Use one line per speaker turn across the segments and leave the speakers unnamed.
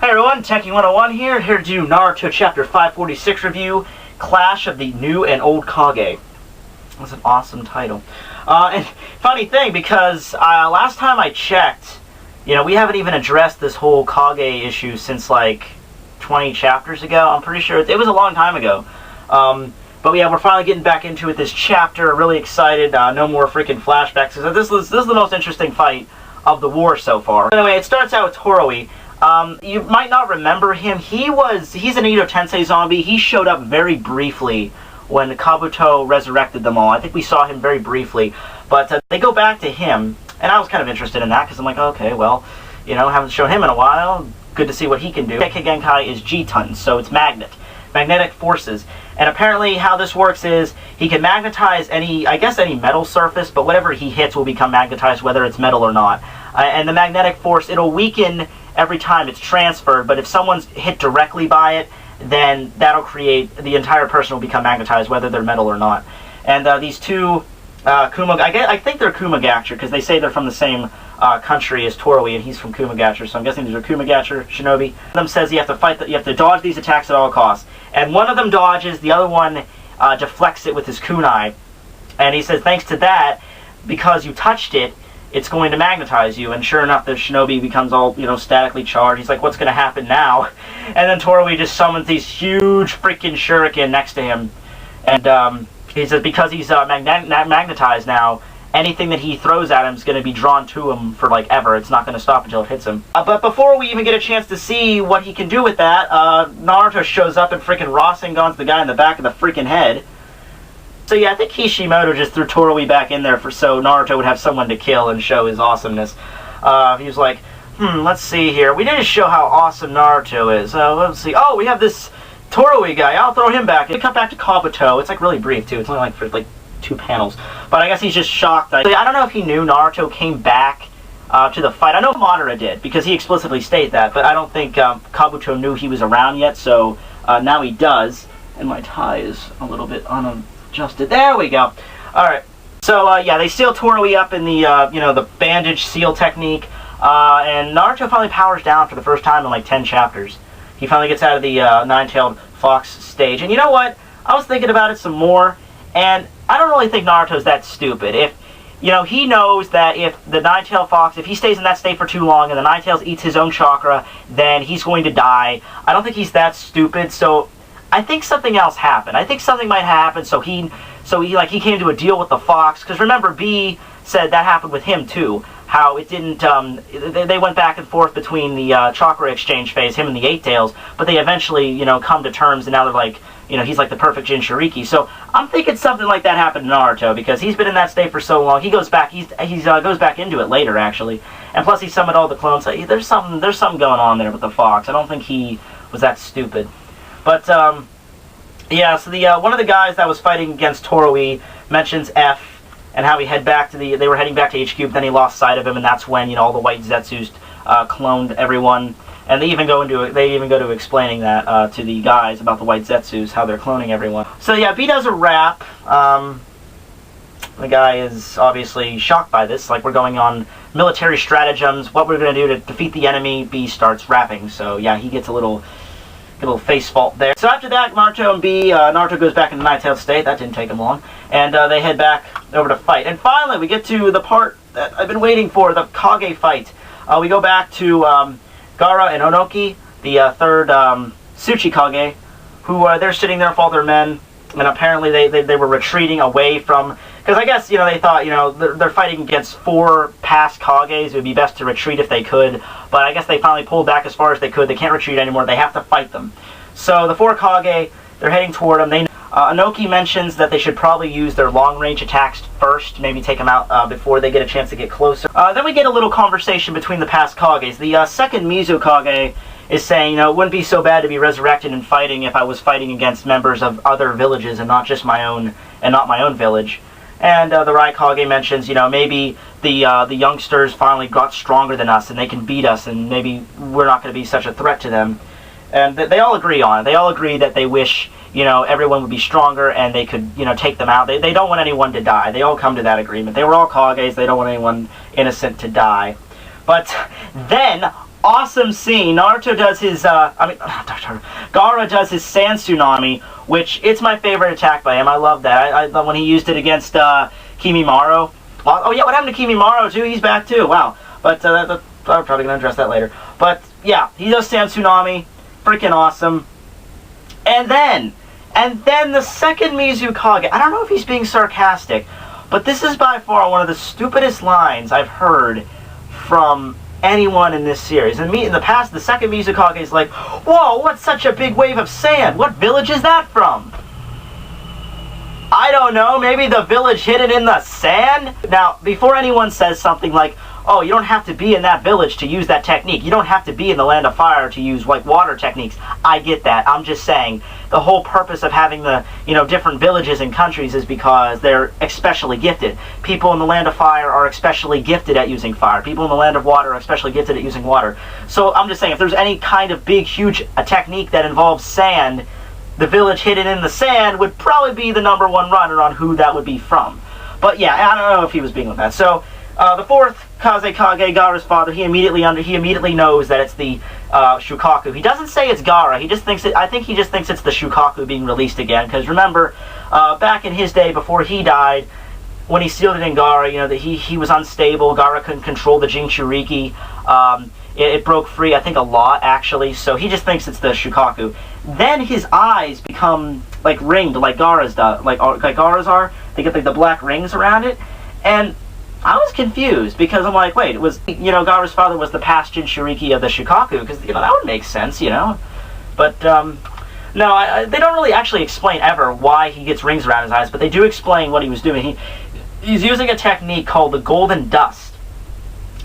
Hey everyone, Tekking101 here to do Naruto Chapter 546 review, Clash of the New and Old Kage. That's an awesome title. And funny thing, because last time I checked, we haven't even addressed this whole Kage issue since like 20 chapters ago. I'm pretty sure it was a long time ago. But yeah, we're finally getting back into it this chapter. Really excited. No more freaking flashbacks. So this is the most interesting fight of the war so far. Anyway, it starts out with Toroi. You might not remember him. He's an Edo Tensei zombie. He showed up very briefly when Kabuto resurrected them all. I think we saw him very briefly. But they go back to him, and I was kind of interested in that because I'm like, okay, well, haven't shown him in a while. Good to see what he can do. Tekking Genkai is G-ton, so it's magnetic forces. And apparently how this works is he can magnetize any metal surface, but whatever he hits will become magnetized, whether it's metal or not. And the magnetic force, it'll weaken every time it's transferred, but if someone's hit directly by it, then that'll create, the entire person will become magnetized, whether they're metal or not. And these two, I think they're Kumagatcher, because they say they're from the same country as Toroi, and he's from Kumagatcher, so I'm guessing these are Kumagatcher shinobi. One of them says you have to dodge these attacks at all costs. And one of them dodges, the other one deflects it with his kunai. And he says, thanks to that, because you touched it, it's going to magnetize you. And sure enough, the shinobi becomes all, statically charged. He's like, what's going to happen now? And then Toroi just summons these huge freaking shuriken next to him. And he says because he's magnetized now, anything that he throws at him is going to be drawn to him for like ever. It's not going to stop until it hits him. But before we even get a chance to see what he can do with that, Naruto shows up and freaking Rasengan's the guy in the back of the freaking head. So yeah, I think Kishimoto just threw Toroi back in there so Naruto would have someone to kill and show his awesomeness. He was like, let's see here. We didn't show how awesome Naruto is. Let's see. Oh, we have this Toroi guy. I'll throw him back. We cut back to Kabuto. It's like really brief too. It's only like for like 2 panels. But I guess he's just shocked. I don't know if he knew Naruto came back to the fight. I know Madara did, because he explicitly stated that, but I don't think Kabuto knew he was around yet, so now he does. And my tie is a little bit unadjusted. There we go. Alright. So, yeah, they seal Toroi up in the, the bandage seal technique, and Naruto finally powers down for the first time in like 10 chapters. He finally gets out of the nine-tailed fox stage. And you know what? I was thinking about it some more, and I don't really think Naruto's that stupid. If, he knows that if the nine-tailed fox, if he stays in that state for too long and the nine-tails eats his own chakra, then he's going to die. I don't think he's that stupid, so I think something else happened. I think something might happen, so he came to a deal with the fox, because remember, B said that happened with him too. How it didn't, they went back and forth between the chakra exchange phase, him and the Eight Tails, but they eventually, come to terms, and now they're like, he's like the perfect Jinchuriki. So I'm thinking something like that happened to Naruto, because he's been in that state for so long. He goes back, he goes back into it later, actually. And plus he summoned all the clones. So there's something going on there with the fox. I don't think he was that stupid. But, yeah, so the one of the guys that was fighting against Toroi mentions F, and how he they were heading back to HQ, but then he lost sight of him, and that's when, all the white Zetsus cloned everyone. And they even go to explaining that to the guys about the white Zetsus, how they're cloning everyone. So yeah, B does a rap. The guy is obviously shocked by this. Like, we're going on military stratagems, what we're going to do to defeat the enemy. B starts rapping. So yeah, he gets a little face fault there. So after that, Naruto and B, Naruto goes back in the nine-tailed state. That didn't take him long. And they head back over to fight. And finally, we get to the part that I've been waiting for, the Kage fight. We go back to Gaara and Onoki, the third Tsuchi Kage, who they're sitting there with all their men, and apparently they were retreating away from, because I guess, they thought, they're fighting against 4 past Kages, it would be best to retreat if they could, but I guess they finally pulled back as far as they could. They can't retreat anymore, they have to fight them. So the 4 Kage, they're heading toward them. Onoki mentions that they should probably use their long-range attacks first, maybe take them out before they get a chance to get closer. Then we get a little conversation between the past Kages. The second Mizu Kage is saying, it wouldn't be so bad to be resurrected and fighting if I was fighting against members of other villages and not just my own village. And the Rai Kage mentions, maybe the youngsters finally got stronger than us and they can beat us, and maybe we're not going to be such a threat to them. And they all agree on it. They all agree that they wish, everyone would be stronger and they could, take them out. They don't want anyone to die. They all come to that agreement. They were all Kages. They don't want anyone innocent to die. But then, awesome scene. Naruto does his, Gaara does his sand tsunami, which, it's my favorite attack by him. I love that. I love when he used it against, Kimimaro. Oh yeah, what happened to Kimimaro, too? He's back, too. Wow. But, I'm probably going to address that later. But, yeah, he does sand tsunami. Freaking awesome. And then the second Mizukage, I don't know if he's being sarcastic, but this is by far one of the stupidest lines I've heard from anyone in this series. In the past, the second Mizukage is like, whoa, what's such a big wave of sand? What village is that from? I don't know, maybe the village hidden in the sand? Now, before anyone says something like, oh, you don't have to be in that village to use that technique. You don't have to be in the Land of Fire to use, like, water techniques. I get that. I'm just saying, the whole purpose of having the, different villages and countries is because they're especially gifted. People in the Land of Fire are especially gifted at using fire. People in the Land of Water are especially gifted at using water. So I'm just saying, if there's any kind of big, huge technique that involves sand, the village hidden in the sand would probably be the #1 runner on who that would be from. But yeah, I don't know if he was being with that. So, the fourth Kazekage, Gaara's father, he immediately knows that it's the Shukaku. He doesn't say it's Gaara. I think he just thinks it's the Shukaku being released again. Because remember, back in his day before he died, when he sealed it in Gaara, that he was unstable. Gaara couldn't control the Jinchuriki. It broke free, I think, a lot actually. So he just thinks it's the Shukaku. Then his eyes become like ringed, like Gaara's does, like Gaara's are. They get like the black rings around it, and I was confused because I'm like, wait, it was, Gaara's father was the past Jinchuriki of the Shukaku, because, that would make sense, But, no, they don't really actually explain ever why he gets rings around his eyes, but they do explain what he was doing. He's using a technique called the golden dust.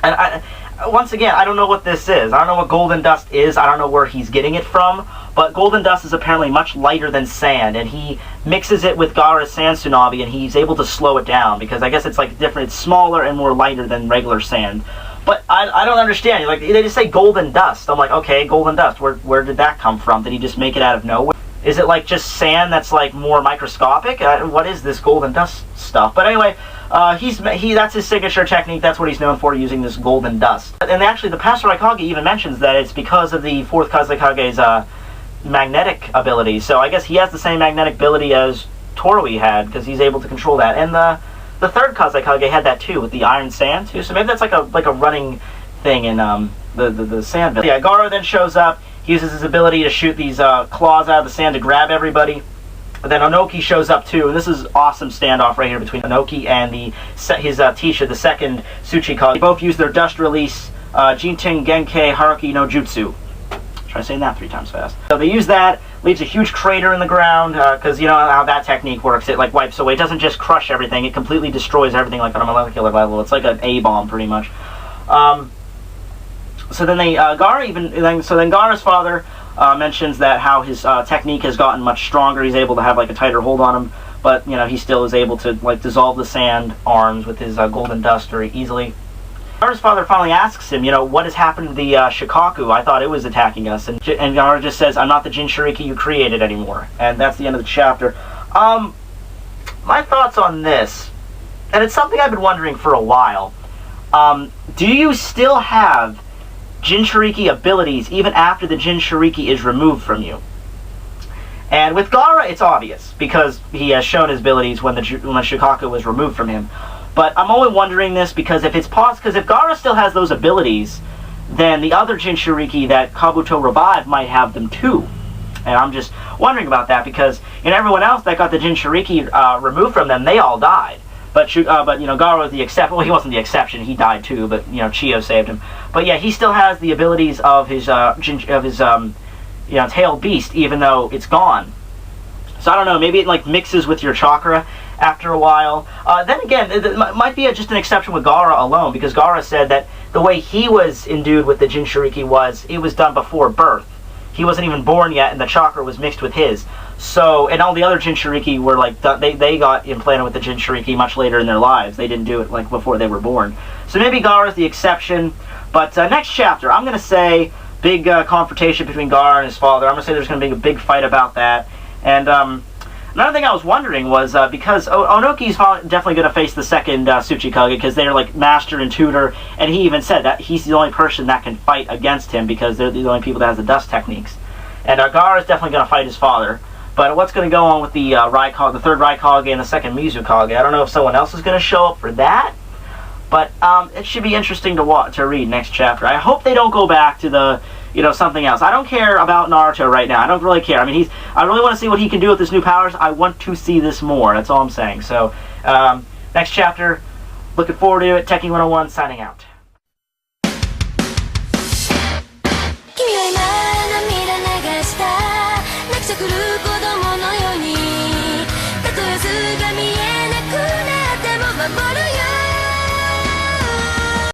And once again, I don't know what this is. I don't know what golden dust is. I don't know where he's getting it from. But golden dust is apparently much lighter than sand, and he mixes it with Gaara's sand tsunami, and he's able to slow it down, because I guess it's like different, it's smaller and more lighter than regular sand. But I don't understand. Like, they just say golden dust. I'm like, okay, golden dust. Where did that come from? Did he just make it out of nowhere? Is it like just sand that's like more microscopic? What is this golden dust stuff? But anyway, that's his signature technique. That's what he's known for, using this golden dust. And actually, the Pastor Raikage even mentions that it's because of the fourth Kazekage's magnetic ability. So I guess he has the same magnetic ability as Torui had, because he's able to control that. And the third Kazekage had that too, with the iron sand too. So maybe that's like a running thing in the sand village. Yeah, Gaara then shows up. He uses his ability to shoot these claws out of the sand to grab everybody. But then Onoki shows up too, and this is awesome standoff right here between Onoki and his teacher, the second Tsuchikage. They both use their dust release, Jinten Genkai Haruki no Jutsu. Try saying that 3 times fast. So they use that, leaves a huge crater in the ground, because you know how that technique works. It like wipes away. It doesn't just crush everything. It completely destroys everything, like on a molecular level. It's like an A-bomb, pretty much. So then Gaara's father mentions that how his technique has gotten much stronger. He's able to have like a tighter hold on him, but he still is able to like dissolve the sand arms with his golden dust very easily. Gaara's father finally asks him, what has happened to the Shikaku? I thought it was attacking us. And Gaara just says, I'm not the Jinchuriki you created anymore. And that's the end of the chapter. My thoughts on this, and it's something I've been wondering for a while. Do you still have Jinchuriki abilities even after the Jinchuriki is removed from you? And with Gaara, it's obvious, because he has shown his abilities when the Shikaku was removed from him. But I'm only wondering this because if Gaara still has those abilities, then the other Jinchuriki that Kabuto revived might have them too. And I'm just wondering about that, because everyone else that got the Jinchuriki removed from them, they all died. But Gaara was the exception. Well, he wasn't the exception. He died too. But Chiyo saved him. But yeah, he still has the abilities of his tailed beast, even though it's gone. So I don't know. Maybe it like mixes with your chakra after a while. Then again, it might be just an exception with Gaara alone, because Gaara said that the way he was endued with the Jinchuriki was it was done before birth. He wasn't even born yet, and the chakra was mixed with his. So, and all the other Jinchuriki were like, they got implanted with the Jinchuriki much later in their lives. They didn't do it like before they were born. So maybe Gaara's the exception. But next chapter, I'm going to say big confrontation between Gaara and his father. I'm going to say there's going to be a big fight about that. And Another thing I was wondering was, because Onoki's definitely going to face the second Tsuchikage, because they're like master and tutor, and he even said that he's the only person that can fight against him, because they're the only people that has the dust techniques. And Gaara is definitely going to fight his father. But what's going to go on with the the third Raikage and the second Mizukage? I don't know if someone else is going to show up for that. But it should be interesting to read next chapter. I hope they don't go back to the, something else. I don't care about Naruto right now. I don't really care. I mean, I really want to see what he can do with his new powers. I want to see this more. That's all I'm saying. So, next chapter, looking forward to it. Tekking101 signing out.